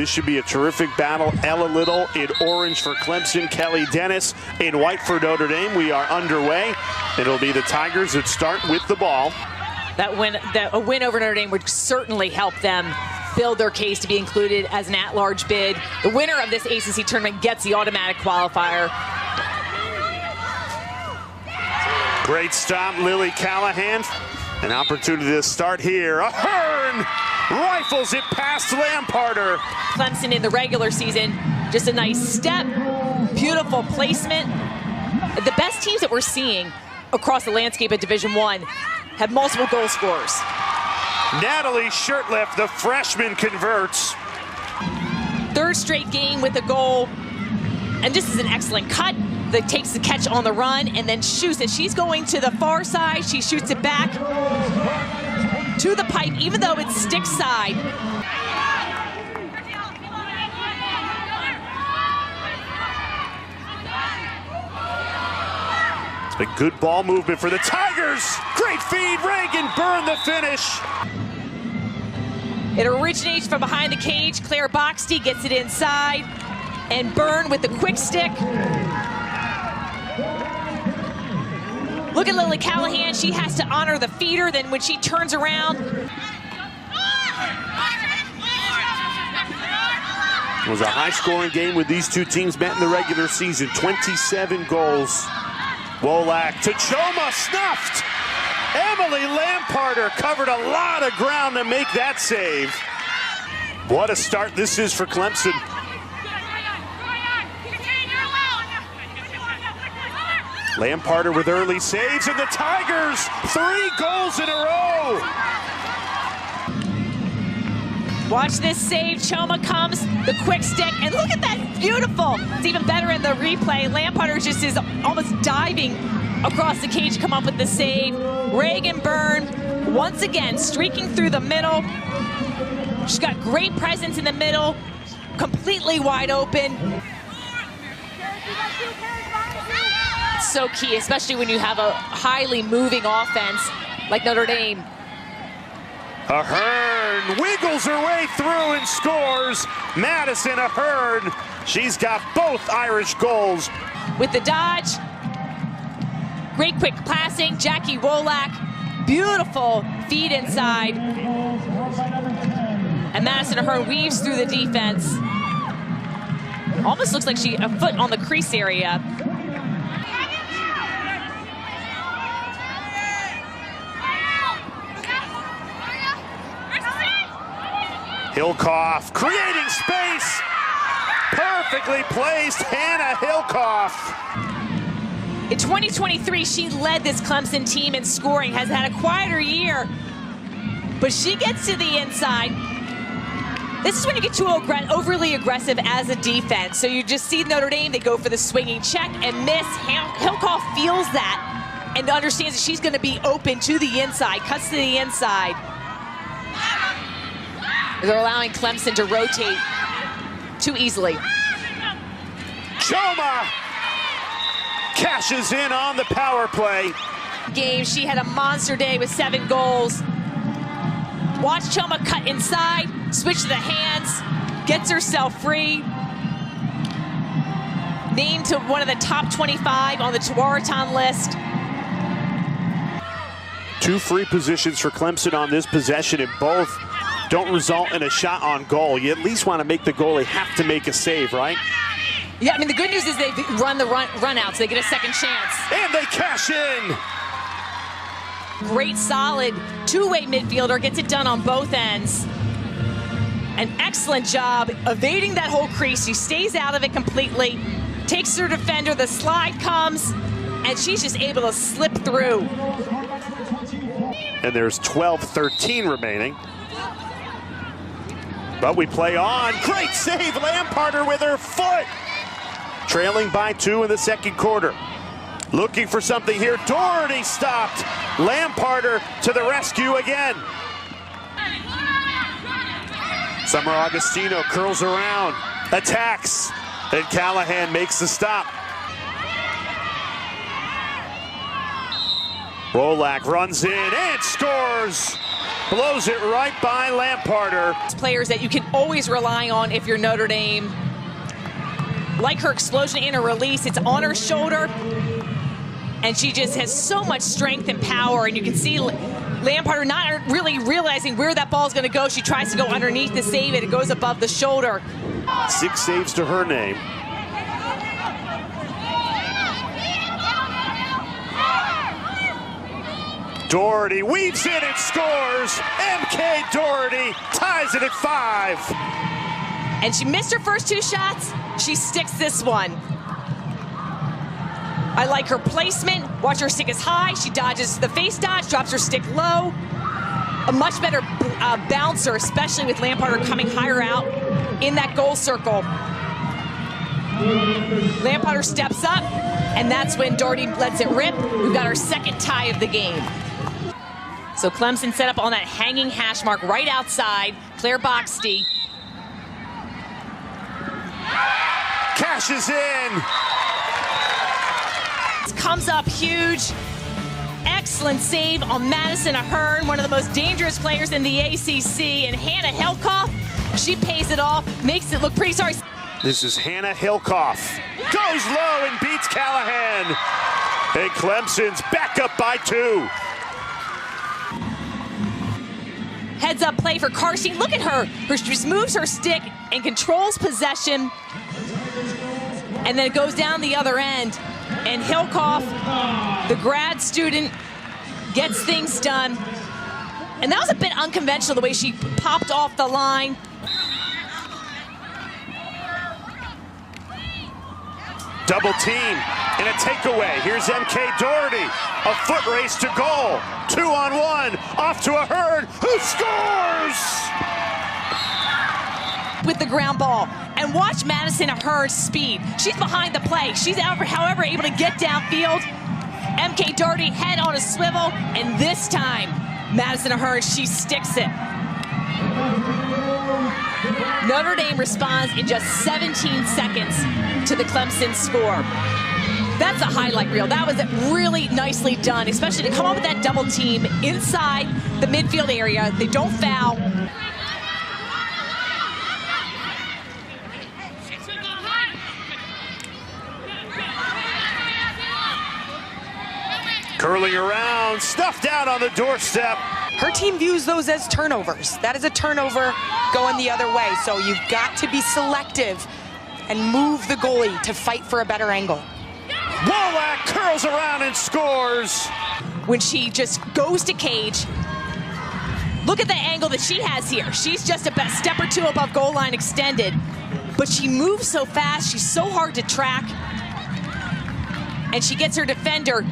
This should be a terrific battle. Ella Little in orange for Clemson, Kelly Dennis in white for Notre Dame. We are underway. It'll be the Tigers that start with the ball. A win over Notre Dame would certainly help them build their case to be included as an at-large bid. The winner of this ACC tournament gets the automatic qualifier. Great stop, Lily Callahan. An opportunity to start here. Ahern rifles it past Lamparter. Clemson in the regular season, just a nice step, beautiful placement. The best teams that we're seeing across the landscape at Division I have multiple goal scorers. Natalie Shirtliff, the freshman, converts. Third straight game with a goal. And this is an excellent cut that takes the catch on the run and then shoots it. She's going to the far side. She shoots it back to the pipe, even though it's stick side. It's been good ball movement for the Tigers. Great feed, Reagan Byrne the finish. It originates from behind the cage. Claire Boxty gets it inside. And Byrne with the quick stick. Look at Lily Callahan. She has to honor the feeder. Then when she turns around. It was a high-scoring game with these two teams met in the regular season. 27 goals. Wolak to Choma, snuffed. Emily Lamparter covered a lot of ground to make that save. What a start this is for Clemson. Lamparter with early saves, and the Tigers 3 goals in a row. Watch this save. Choma comes, the quick stick, and look at that, beautiful. It's even better in the replay. Lamparter just is almost diving across the cage to come up with the save. Reagan Byrne, once again, streaking through the middle. She's got great presence in the middle, completely wide open. It's so key, especially when you have a highly moving offense like Notre Dame. Ahern wiggles her way through and scores. Madison Ahern, she's got both Irish goals. With the dodge, great quick passing, Jackie Wolak, beautiful feed inside. And Madison Ahern weaves through the defense. Almost looks like she a foot on the crease area. Hilkoff creating space. Perfectly placed, Hannah Hilkoff. In 2023, she led this Clemson team in scoring, has had a quieter year, but she gets to the inside. This is when you get too overly aggressive as a defense. So you just see Notre Dame, they go for the swinging check and miss. Hilkoff feels that and understands that she's going to be open to the inside, cuts to the inside. They're allowing Clemson to rotate too easily. Choma cashes in on the power play. Game, she had a monster day with 7 goals. Watch Choma cut inside, switch to the hands, gets herself free. Named to one of the top 25 on the Tewaaraton list. 2 free positions for Clemson on this possession, and both don't result in a shot on goal. You at least want to make the goalie have to make a save, right? Yeah, I mean, the good news is they run the run out, so they get a second chance. And they cash in. Great, solid, two-way midfielder, gets it done on both ends. An excellent job evading that whole crease. She stays out of it completely, takes her defender, the slide comes, and she's just able to slip through. And there's 12:13 remaining. But we play on. Great save, Lamparter with her foot. Trailing by 2 in the second quarter. Looking for something here. Doherty stopped. Lamparter to the rescue again. Summer Augustino curls around, attacks, and Callahan makes the stop. Rolak runs in and scores. blows it right by Lamparter. Players that you can always rely on if you're Notre Dame. Like her explosion in her release, it's on her shoulder. And she just has so much strength and power. And you can see Lamparter not really realizing where that ball is going to go. She tries to go underneath to save it. It goes above the shoulder. 6 saves to her name. Doherty weaves it and scores. MK Doherty ties it at 5. And she missed her first 2 shots. She sticks this one. I like her placement. Watch her stick is high. She dodges the face dodge, drops her stick low. A much better bouncer, especially with Lamparter coming higher out in that goal circle. Lamparter steps up, and that's when Doherty lets it rip. We've got our second tie of the game. So Clemson set up on that hanging hash mark right outside. Claire Boxty. Cashes in. Comes up huge. Excellent save on Madison Ahern, one of the most dangerous players in the ACC. And Hannah Helkoff, she pays it off, makes it look pretty sorry. This is Hannah Helkoff. Goes low and beats Callahan. And Clemson's back up by 2. Heads up play for Karshing. Look at her. She just moves her stick and controls possession. And then it goes down the other end. And Helkoff, the grad student, gets things done. And that was a bit unconventional, the way she popped off the line. Double team and a takeaway. Here's MK Doherty. A foot race to goal. 2-on-1. Off to Ahern, who scores! With the ground ball. And watch Madison Ahern's speed. She's behind the play. She's however able to get downfield. MK Doherty head on a swivel. And this time, Madison Ahern, she sticks it. Notre Dame responds in just 17 seconds to the Clemson score. That's a highlight reel. That was really nicely done, especially to come up with that double team inside the midfield area. They don't foul. Curling around, stuffed out on the doorstep. Her team views those as turnovers. That is a turnover going the other way. So you've got to be selective and move the goalie to fight for a better angle. Wolak curls around and scores. When she just goes to cage, look at the angle that she has here. She's just a step or 2 above goal line extended, but she moves so fast. She's so hard to track, and she gets her defender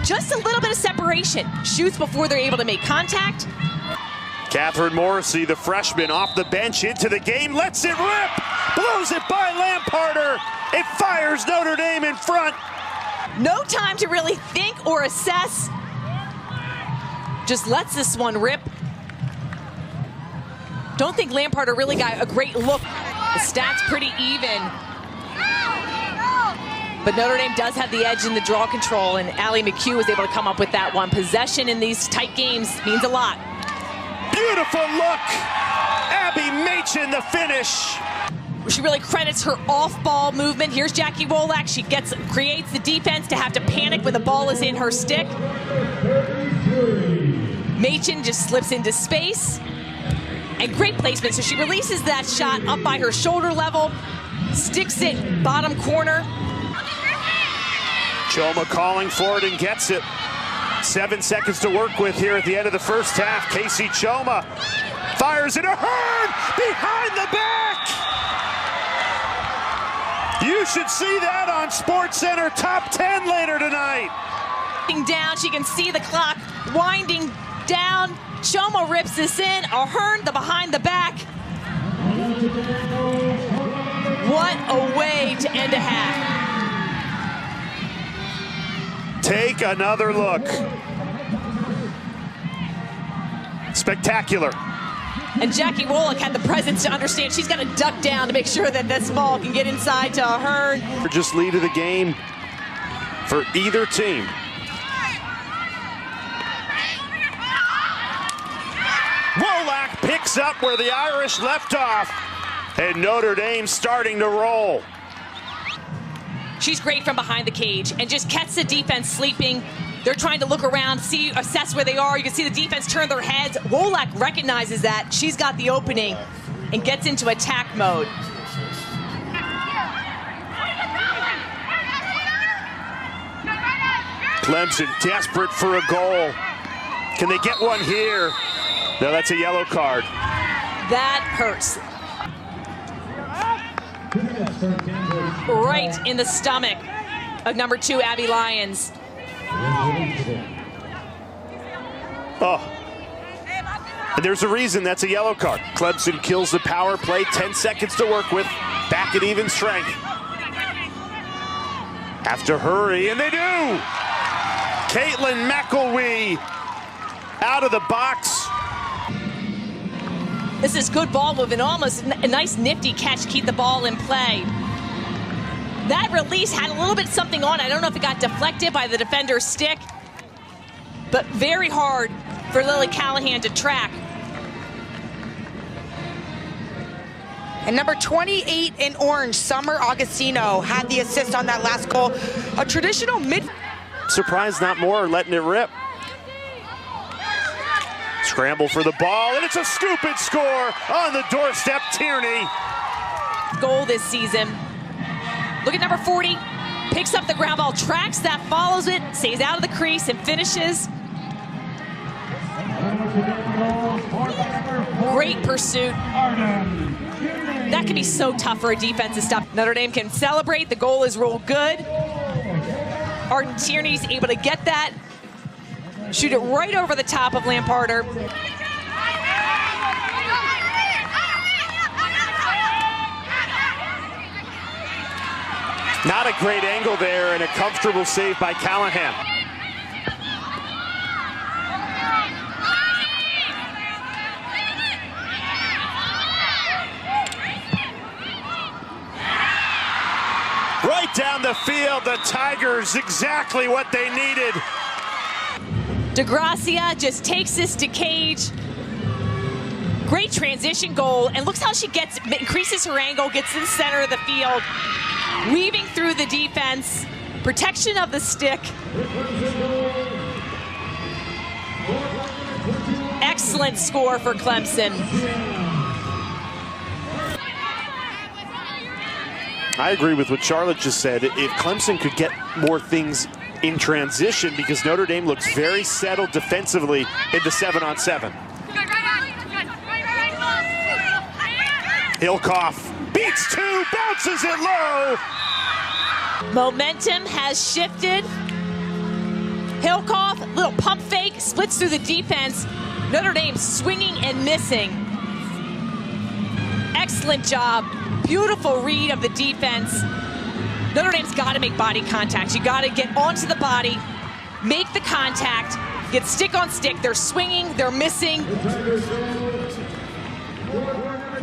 just a little bit of separation. Shoots before they're able to make contact. Catherine Morrissey, the freshman, off the bench into the game, lets it rip, blows it by Lamparter. It fires Notre Dame in front. No time to really think or assess. Just lets this one rip. Don't think Lamparter really got a great look. The stats pretty even. But Notre Dame does have the edge in the draw control, and Allie McHugh was able to come up with that one. Possession in these tight games means a lot. Beautiful look. Abby Machen, the finish. She really credits her off-ball movement. Here's Jackie Wolak. She creates the defense to have to panic when the ball is in her stick. Machen just slips into space. And great placement. So she releases that shot up by her shoulder level, sticks it bottom corner. Choma calling for it and gets it. 7 seconds to work with here at the end of the first half. Casey Choma fires it. Ahern behind the back. You should see that on SportsCenter Top 10 later tonight. Down, she can see the clock winding down. Choma rips this in. Ahern, the behind the back. What a way to end a half. Take another look. Spectacular. And Jackie Wolak had the presence to understand she's got to duck down to make sure that this ball can get inside to Ahern. Just lead of the game for either team. Wolak picks up where the Irish left off. And Notre Dame starting to roll. She's great from behind the cage and just catch the defense sleeping. They're trying to look around, assess where they are. You can see the defense turn their heads. Wolak recognizes that. She's got the opening and gets into attack mode. Clemson desperate for a goal. Can they get one here? No, that's a yellow card. That hurts. Right in the stomach of number 2, Abby Lyons. Oh. And there's a reason that's a yellow card. Clemson kills the power play, 10 seconds to work with. Back at even strength. Have to hurry, and they do! Caitlin McElwee out of the box. This is good ball movement, almost a nice nifty catch, keep the ball in play. That release had a little bit something on it. I don't know if it got deflected by the defender's stick, but very hard for Lily Callahan to track. And number 28 in orange, Summer Augustino, had the assist on that last goal. A traditional mid... Surprised not more, letting it rip. Scramble for the ball, and it's a stupid score on the doorstep, Tierney. Goal this season. Look at number 40, picks up the ground ball, tracks that, follows it, stays out of the crease, and finishes. Great pursuit. That can be so tough for a defense to stop. Notre Dame can celebrate, the goal is rolled good. Arden Tierney's able to get that, shoot it right over the top of Lamparter. Not a great angle there, and a comfortable save by Callahan. Right down the field, the Tigers, exactly what they needed. DeGracia just takes this to Cage. Great transition goal, and looks how she increases her angle, gets to the center of the field, weaving through the defense, protection of the stick. Excellent score for Clemson. I agree with what Charlotte just said. If Clemson could get more things in transition, because Notre Dame looks very settled defensively in the 7-on-7. Hilkoff beats 2, bounces it low. Momentum has shifted. Hilkoff, little pump fake, splits through the defense. Notre Dame swinging and missing. Excellent job. Beautiful read of the defense. Notre Dame's got to make body contact. You got to get onto the body, make the contact, get stick on stick. They're swinging, they're missing.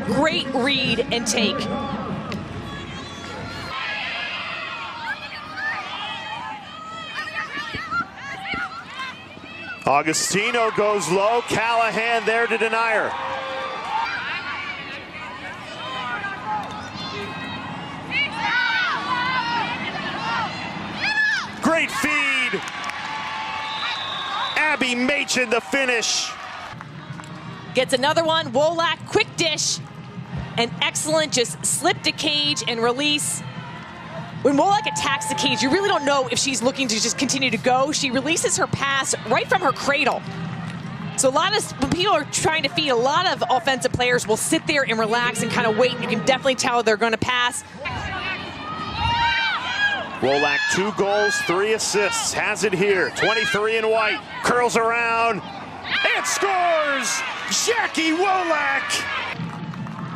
Great read and take. Augustino goes low. Callahan there to deny her. Great feed. Abby Machen the finish. Gets another one. Wolak, quick dish. And excellent, just slip to Cage and release. When Wolak attacks the cage, you really don't know if she's looking to just continue to go. She releases her pass right from her cradle. So when people are trying to feed, a lot of offensive players will sit there and relax and kind of wait. You can definitely tell they're going to pass. Wolak, 2 goals, 3 assists, has it here. 23 in white, curls around, and scores! Jackie Wolak!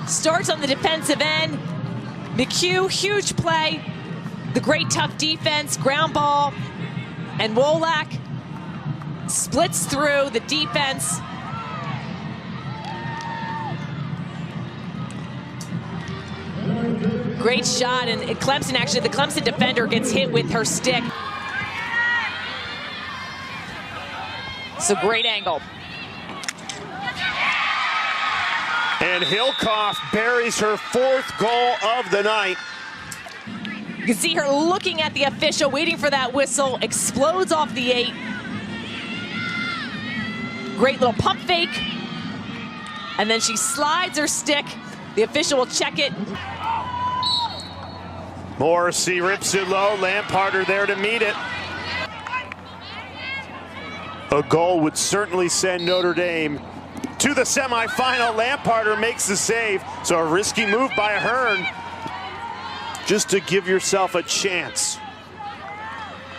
Starts on the defensive end. McHugh, huge play. The great tough defense, ground ball. And Wolak splits through the defense. Great shot, and Clemson, actually, the Clemson defender gets hit with her stick. It's a great angle. And Hillcoff buries her 4th goal of the night. You can see her looking at the official, waiting for that whistle, explodes off the 8. Great little pump fake. And then she slides her stick. The official will check it. Morrissey rips it low. Lamparter there to meet it. A goal would certainly send Notre Dame to the semifinal. Lamparter makes the save. So a risky move by Hearn just to give yourself a chance.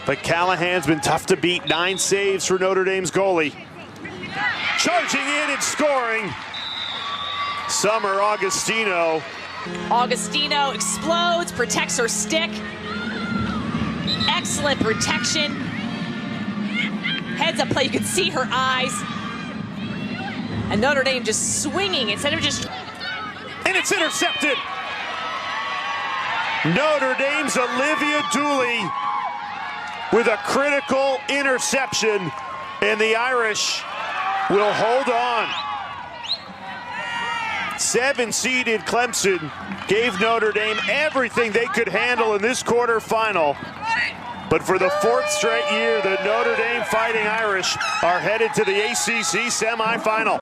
But Callahan's been tough to beat. 9 saves for Notre Dame's goalie. Charging in and scoring, Summer Augustino. Augustino explodes, protects her stick. Excellent protection. Heads up play, you can see her eyes. And Notre Dame just swinging instead of just... And it's intercepted. Notre Dame's Olivia Dooley with a critical interception, and the Irish will hold on. 7-seeded Clemson gave Notre Dame everything they could handle in this quarterfinal. But for the 4th straight year, the Notre Dame Fighting Irish are headed to the ACC semifinal.